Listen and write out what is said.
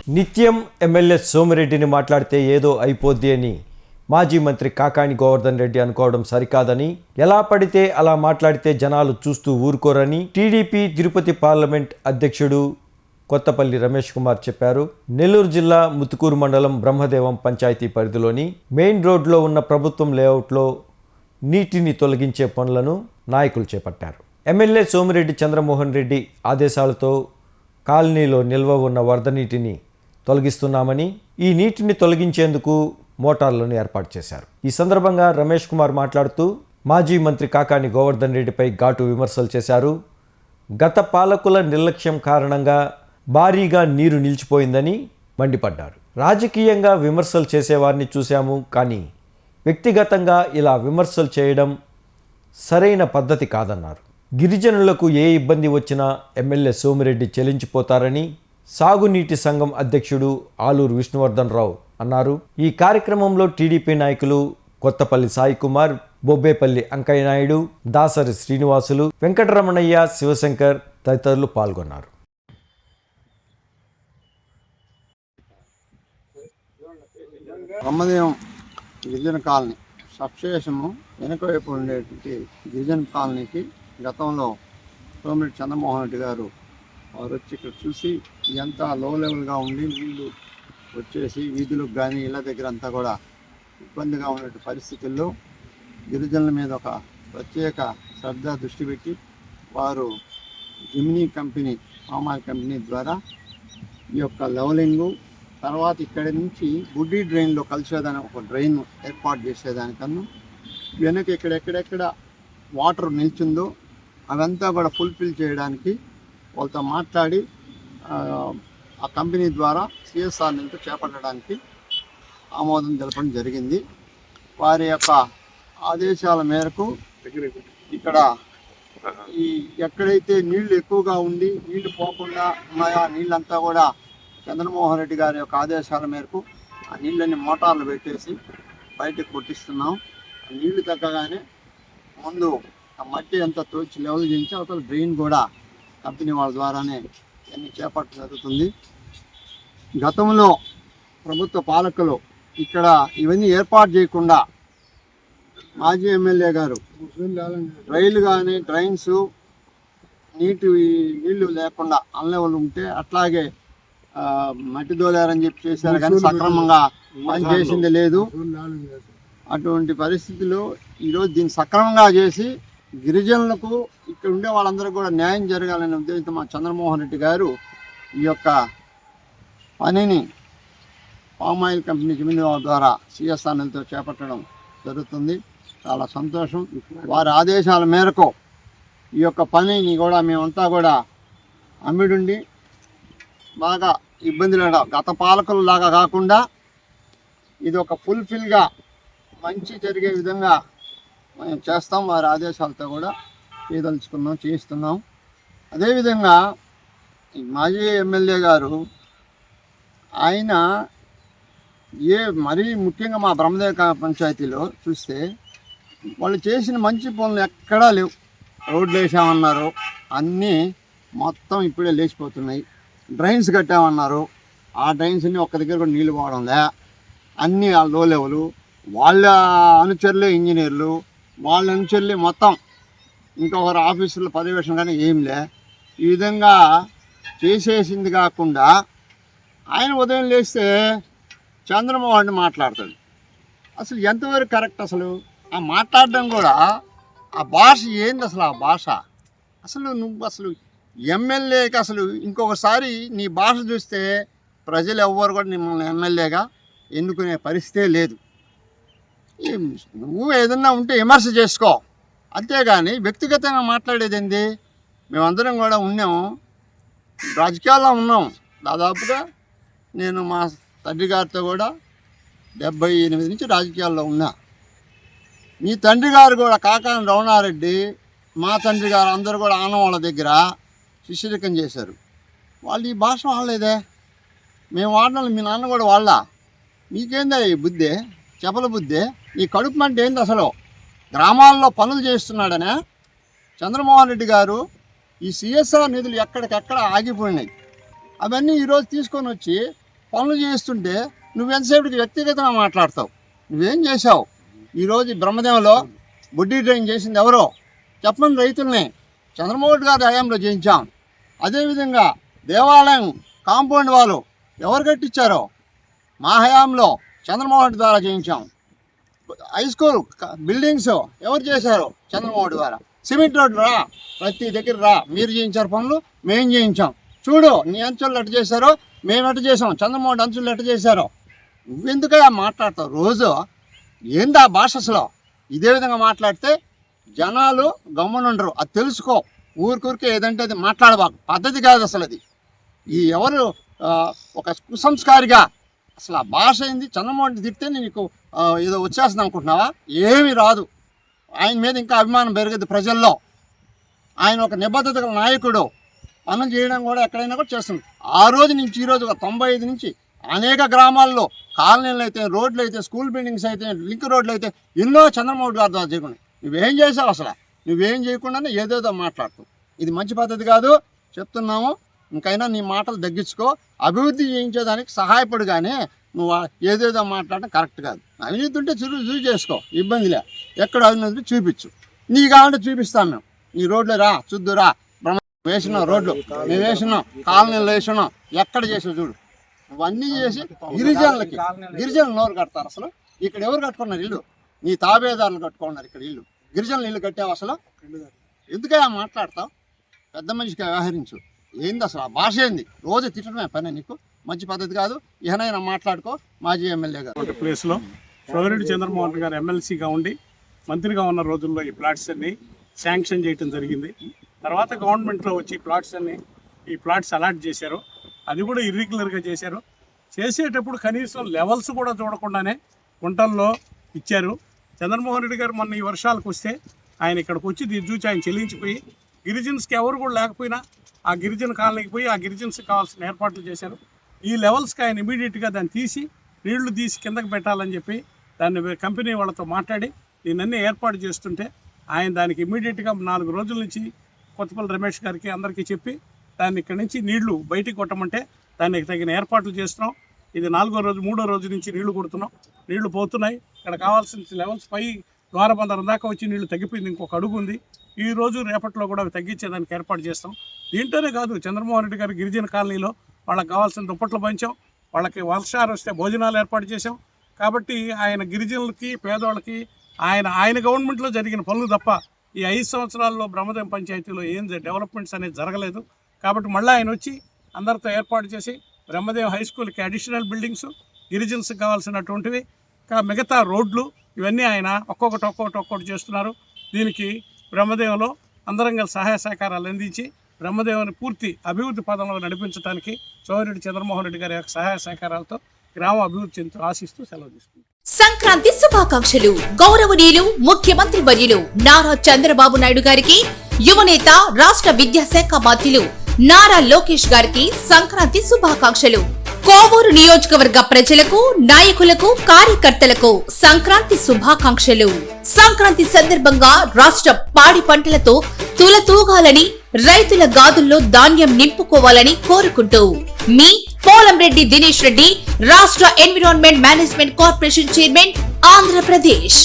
నిత్యం ఎమ్మెల్యే సోమిరెడ్డిని మాట్లాడితే ఏదో అయిపోద్ది అని మాజీ మంత్రి కాకాని గోవర్ధన్ రెడ్డి అనుకోవడం సరికాదని, ఎలా పడితే అలా మాట్లాడితే జనాలు చూస్తూ ఊరుకోరని టీడీపీ తిరుపతి పార్లమెంట్ అధ్యక్షుడు కొత్తపల్లి రమేష్ కుమార్ చెప్పారు. నెల్లూరు జిల్లా ముత్తుకూరు మండలం బ్రహ్మదేవం పంచాయతీ పరిధిలోని మెయిన్ రోడ్లో ఉన్న ప్రభుత్వం లేఅవుట్లో నీటిని తొలగించే పనులను నాయకులు చేపట్టారు. ఎమ్మెల్యే సోమిరెడ్డి చంద్రమోహన్ రెడ్డి ఆదేశాలతో కాలనీలో నిల్వ ఉన్న వరద నీటిని తొలగిస్తున్నామని, ఈ నీటిని తొలగించేందుకు మోటార్లను ఏర్పాటు చేశారు. ఈ సందర్భంగా రమేష్ కుమార్ మాట్లాడుతూ మాజీ మంత్రి కాకాని గోవర్ధన్ రెడ్డిపై ఘాటు విమర్శలు చేశారు. గత పాలకుల నిర్లక్ష్యం కారణంగా భారీగా నీరు నిలిచిపోయిందని మండిపడ్డారు. రాజకీయంగా విమర్శలు చేసేవారిని చూశాము, కానీ వ్యక్తిగతంగా ఇలా విమర్శలు చేయడం సరైన పద్ధతి కాదన్నారు. గిరిజనులకు ఏ ఇబ్బంది వచ్చినా ఎమ్మెల్యే సోమిరెడ్డి చెల్లించిపోతారని సాగునీటి సంఘం అధ్యక్షుడు ఆలూరు విష్ణువర్ధన్ రావు అన్నారు. ఈ కార్యక్రమంలో టీడీపీ నాయకులు కొత్తపల్లి సాయి కుమార్, బొబ్బేపల్లి అంకయ్య నాయుడు, దాసరి శ్రీనివాసులు, వెంకటరమణయ్య, శివశంకర్ తదితరులు పాల్గొన్నారు. బ్రహ్మదేవం గిరిజన కాలనీ సబ్స్టేషను వెనుక వైపు ఉండేటువంటి గిరిజన కాలనీకి గతంలో సోమిరెడ్డి చంద్రమోహన్ రెడ్డి గారు వారు వచ్చి ఇక్కడ చూసి ఎంత లో లెవెల్గా ఉండి నీళ్లు వచ్చేసి వీధులకు కానీ ఇళ్ళ దగ్గర అంతా కూడా ఇబ్బందిగా ఉండే పరిస్థితుల్లో గిరిజనుల మీద ఒక ప్రత్యేక శ్రద్ధ దృష్టి పెట్టి వారు జిమ్నీ కంపెనీ, పామాయిల్ కంపెనీ ద్వారా ఈ యొక్క లెవలింగు, తర్వాత ఇక్కడి నుంచి గుడ్డి డ్రైన్లో కలిసేదానికి ఒక డ్రైన్ ఏర్పాటు చేసేదానికన్నా వెనక ఎక్కడెక్కడ వాటర్ నిల్చుందో అవంతా కూడా ఫుల్ఫిల్ చేయడానికి వాళ్ళతో మాట్లాడి ఆ కంపెనీ ద్వారా సిఎస్ఆర్ నుంచి చేపట్టడానికి ఆమోదం తెలపడం జరిగింది. వారి యొక్క ఆదేశాల మేరకు ఇక్కడ ఈ ఎక్కడైతే నీళ్లు ఎక్కువగా ఉండి నీళ్లు పోకుండా ఉన్నాయో ఆ నీళ్ళంతా కూడా చంద్రమోహన్ రెడ్డి గారి యొక్క ఆదేశాల మేరకు ఆ నీళ్ళని మోటార్లు పెట్టేసి బయటకు కొట్టిస్తున్నాం. నీళ్లు తగ్గగానే ముందు ఆ మట్టి అంతా తోచి లెవెల్ చేయించి అవతల డ్రైన్ కూడా కంపెనీ వాళ్ళ ద్వారానే ఇవన్నీ చేపట్టడం జరుగుతుంది. గతంలో ప్రభుత్వ పాలకులు ఇక్కడ ఇవన్నీ ఏర్పాటు చేయకుండా మాజీ ఎమ్మెల్యే గారు రైలు కానీ డ్రైన్స్ నీళ్లు లేకుండా అన్లెవెల్ ఉంటే అట్లాగే మట్టి దోలారని చెప్పి చేశారు, కానీ సక్రమంగా పనిచేసింది లేదు. అటువంటి పరిస్థితుల్లో ఈరోజు దీన్ని సక్రమంగా చేసి గిరిజనులకు ఇక్కడ ఉండే వాళ్ళందరికీ కూడా న్యాయం జరగాలనే ఉద్దేశంతో మా చంద్రమోహన్ రెడ్డి గారు ఈ యొక్క పనిని పామాయిల్ కంపెనీ జిమిని ద్వారా సిఎస్ఆర్ఎల్తో చేపట్టడం జరుగుతుంది. చాలా సంతోషం. వారి ఆదేశాల మేరకు ఈ యొక్క పనిని కూడా మేమంతా కూడా అమ్మిడుండి బాగా ఇబ్బందులు గత పాలకులలాగా కాకుండా ఇది ఒక ఫుల్ఫిల్గా మంచి జరిగే విధంగా మేము చేస్తాం. వారి ఆదేశాలతో కూడా చేయిస్తున్నాం. అదేవిధంగా మాజీ ఎమ్మెల్యే గారు ఆయన మరీ ముఖ్యంగా మా బ్రహ్మదేవ పంచాయతీలో చూస్తే వాళ్ళు చేసిన మంచి పనులు ఎక్కడా లేవు. రోడ్లు వేసామన్నారు, అన్నీ మొత్తం ఇప్పుడే లేచిపోతున్నాయి. డ్రైన్స్ కట్టామన్నారు, ఆ డ్రైన్స్ అన్నీ ఒక్క దగ్గర కూడా నీళ్ళు పోవడంలే, అన్నీ లో లెవెలు. వాళ్ళ అనుచరులే ఇంజనీర్లు, వాళ్ళ అనుచరులే మొత్తం ఇంకొకరు ఆఫీసులో పర్యవేక్షణ కానీ ఏంలే. ఈ విధంగా చేసేసింది కాకుండా ఆయన ఉదయం లేస్తే చంద్రమోహన్ మాట్లాడతాడు. అసలు ఎంతవరకు కరెక్ట్? అసలు ఆ మాట్లాడడం కూడా ఆ భాష ఏంది? అసలు ఆ భాష అసలు నువ్వు అసలు ఎమ్మెల్యేకి అసలు ఇంకొకసారి నీ భాష చూస్తే ప్రజలు ఎవ్వరు కూడా మిమ్మల్ని ఎమ్మెల్యేగా ఎన్నుకునే పరిస్థితే లేదు. నువ్వు ఏదన్నా ఉంటే విమర్శ చేసుకో, అంతేగాని వ్యక్తిగతంగా మాట్లాడేది ఏంది? మేమందరం కూడా ఉన్నాము, రాజకీయాల్లో ఉన్నాం. దాదాపుగా నేను మా తండ్రి గారితో కూడా 78 నుంచి రాజకీయాల్లో ఉన్నా. మీ తండ్రి గారు కూడా కాకాని రమణారెడ్డి, మా తండ్రి గారు అందరూ కూడా ఆనవాళ్ళ దగ్గర శిష్యరికం చేశారు. వాళ్ళు ఈ భాష వాళ్ళేదే, మేము వాడినాం. మీ నాన్న కూడా వాళ్ళ. మీకేందా ఈ బుద్ధి, చెప్పల బుద్ధి? నీ కడుపు మంట ఏంది? అసలు గ్రామాల్లో పనులు చేస్తున్నాడనే చంద్రమోహన్ రెడ్డి గారు ఈ సిఎస్ఆర్ నిధులు ఎక్కడికెక్కడ ఆగిపోయినాయి. అవన్నీ ఈరోజు తీసుకొని వచ్చి పనులు చేస్తుంటే నువ్వెంతసేపటికి వ్యక్తిగతంగా మాట్లాడతావు. నువ్వేం చేశావు? ఈరోజు బ్రహ్మదేవంలో బొడ్డీ డ్రైన్ చేసింది ఎవరో చెప్పండి. రైతుల్ని చంద్రమోహన్ గారి హయాంలో చేయించాం. అదేవిధంగా దేవాలయం కాంపౌండ్ వాళ్ళు ఎవరు కట్టించారో మా హయాంలో చంద్రమోహన్ ద్వారా చేయించాం. హై స్కూల్ బిల్డింగ్స్ ఎవరు చేశారో చంద్రమోహన్ ద్వారా. సిమెంట్ రోడ్డు రా, ప్రతి దగ్గర రా, మీరు చేయించారు పనులు, మేము చేయించాం. చూడు నీ అంచులు ఎట్ట చేశారో, మేము ఎట్ట చేసాం, చంద్రమోహన్ అంచులు ఎట్ట చేశారో. నువ్వెందుకలా మాట్లాడతావు? రోజు ఏందా భాష అసలు? ఇదే విధంగా మాట్లాడితే జనాలు గమ్మునుండరు. అది తెలుసుకో. ఊరికూరికే ఏదంటే అది మాట్లాడబాకు. పద్ధతి కాదు అసలు అది. ఈ ఎవరు ఒక కుసంస్కారిగా అసలు ఆ భాష ఏంది? చంద్రమోహన్ తిడితే నీకు ఏదో వచ్చేస్తుంది అనుకుంటున్నావా? ఏమీ రాదు. ఆయన మీద ఇంకా అభిమానం పెరగదు ప్రజల్లో. ఆయన ఒక నిబద్ధత గల నాయకుడు. పనులు చేయడం కూడా ఎక్కడైనా కూడా చేస్తుంది. ఆ రోజు నుంచి ఈ రోజు 95 నుంచి అనేక గ్రామాల్లో కాలనీలు అయితే, రోడ్లు అయితే, స్కూల్ బిల్డింగ్స్ అయితే, లింక్ రోడ్లు అయితే ఎన్నో చంద్రమోహన్ గారి ద్వారా చేయకుండా నువ్వేం చేసావు? అసలు నువ్వేం చేయకుండానే ఏదేదో మాట్లాడుతావు. ఇది మంచి పద్ధతి కాదు చెప్తున్నాము. ఇంకైనా నీ మాటలు తగ్గించుకో. అభివృద్ధి చేయించేదానికి సహాయపడు, కానీ నువ్వు ఏదేదో మాట్లాడటం కరెక్ట్ కాదు. అవినీతి ఉంటే చూసి చేసుకో, ఇబ్బందిలే. ఎక్కడ అవినీతి చూపించు. నీ కావాలంటే చూపిస్తాం మేము. నీ రోడ్లు రా, చూద్దురా. వేసినాం రోడ్లు, మేము వేసినాం, కాలనీలు వేసినాం, ఎక్కడ చేసావు చూడు. ఇవన్నీ చేసి గిరిజనులు నోరు కడతారు. అసలు ఇక్కడ ఎవరు కట్టుకున్నారు ఇల్లు? నీ తాబేదారులు కట్టుకున్నారు ఇక్కడ ఇల్లు. గిరిజనులు ఇల్లు కట్టావు. అసలు ఎందుకయ్యా మాట్లాడతావు? పెద్ద మనిషిగా వ్యవహరించు. ఏంది అసలు ఆ భాష ఏంది? రోజు తిట్టడమే పని నీకు. మంచి పద్ధతి కాదు. ఏమైనా మాట్లాడుకో. మాజీ ఎమ్మెల్యే గారు ప్లేస్లో సోమిరెడ్డి చంద్రమోహన్ గారు ఎమ్మెల్సీగా ఉండి మంత్రిగా ఉన్న రోజుల్లో ఈ ప్లాట్స్ అన్ని శాంక్షన్ చేయడం జరిగింది. తర్వాత గవర్నమెంట్లో వచ్చి ఈ ప్లాట్స్ అలాట్ చేశారు. అది కూడా ఇర్రెగ్యులర్గా చేశారు. చేసేటప్పుడు కనీసం లెవెల్స్ కూడా చూడకుండానే గుంటల్లో ఇచ్చారు. చంద్రమోహన్ రెడ్డి గారు మొన్న ఈ వర్షాలకు వస్తే ఆయన ఇక్కడికి వచ్చి దీన్ని చూసి ఆయన చెల్లించిపోయి గిరిజన్స్కి ఎవరు కూడా లేకపోయినా ఆ గిరిజన కాలనీకి పోయి ఆ గిరిజన్స్కి కావాల్సిన ఏర్పాట్లు చేశారు. ఈ లెవెల్స్కి ఆయన ఇమీడియట్గా దాన్ని తీసి నీళ్లు తీసి కిందకి పెట్టాలని చెప్పి దాన్ని కంపెనీ వాళ్ళతో మాట్లాడి దీన్ని ఏర్పాటు చేస్తుంటే ఆయన దానికి ఇమీడియట్గా 4 రోజుల నుంచి కొత్తపల్లి రమేష్ గారికి అందరికీ చెప్పి దాన్ని ఇక్కడి నుంచి నీళ్లు బయటికి కొట్టమంటే దానికి తగిన ఏర్పాట్లు చేస్తున్నాం. ఇది 4వ రోజు 3వ రోజు నుంచి నీళ్లు కొడుతున్నాం. నీళ్లు పోతున్నాయి. ఇక్కడ కావాల్సిన లెవెల్స్ పై ద్వారబందరం దాకా వచ్చి నీళ్లు తగ్గిపోయింది. ఇంకొక అడుగు ఉంది. ఈ రోజు రేపట్లో కూడా అవి తగ్గించేదానికి ఏర్పాటు చేస్తాం. దీంట్లోనే కాదు, చంద్రమోహన్ రెడ్డి గారు గిరిజన కాలనీలో వాళ్ళకి కావాల్సిన దుప్పట్లు పంచాం. వాళ్ళకి వర్షాలు వస్తే భోజనాలు ఏర్పాటు చేశాం. కాబట్టి ఆయన గిరిజనులకి, పేదవాళ్ళకి ఆయన గవర్నమెంట్లో జరిగిన పనులు తప్ప ఈ 5 సంవత్సరాల్లో బ్రహ్మదేవం పంచాయతీలో ఏం డెవలప్మెంట్స్ అనేది జరగలేదు. కాబట్టి మళ్ళీ ఆయన వచ్చి అందరితో ఏర్పాటు చేసి బ్రహ్మదేవం హై స్కూల్కి అడిషనల్ బిల్డింగ్స్, గిరిజన్స్కి కావాల్సినటువంటివి, మిగతా రోడ్లు, ఇవన్నీ ఆయన ఒక్కొక్కటి చేస్తున్నారు. దీనికి బ్రహ్మదేవంలో అందరం కలిసి సహాయ సహకారాలు అందించి బ్రహ్మదేవాన్ని పూర్తి అభివృద్ధి పదంలో నడిపించడానికి సోమిరెడ్డి చంద్రమోహన్ రెడ్డి గారి యొక్క సహాయ సహకారాలతో గ్రామ అభివృద్ధి చెందుతూ ఆశిస్తూ సెలవు తీసుకుంటాం. సంక్రాంతి శుభాకాంక్షలు. గౌరవనీయులు ముఖ్యమంత్రి వర్యులు నారా చంద్రబాబు నాయుడు గారికి, యువనేత రాష్ట్ర విద్యాశాఖ మంత్రులు నారా లోకేష్ గారికి సంక్రాంతి శుభాకాంక్షలు. కోవూరు నియోజకవర్గ ప్రజలకు, నాయకులకు, కార్యకర్తలకు సంక్రాంతి శుభాకాంక్షలు. సంక్రాంతి సందర్భంగా రాష్ట్ర పాడి పంటలతో తులతూగాలని, రైతుల గాదుల్లో ధాన్యం నింపుకోవాలని కోరుకుంటూ మీ పోలంరెడ్డి దినేష్ రెడ్డి, రాష్ట్ర environment management corporation chairman, Andhra Pradesh.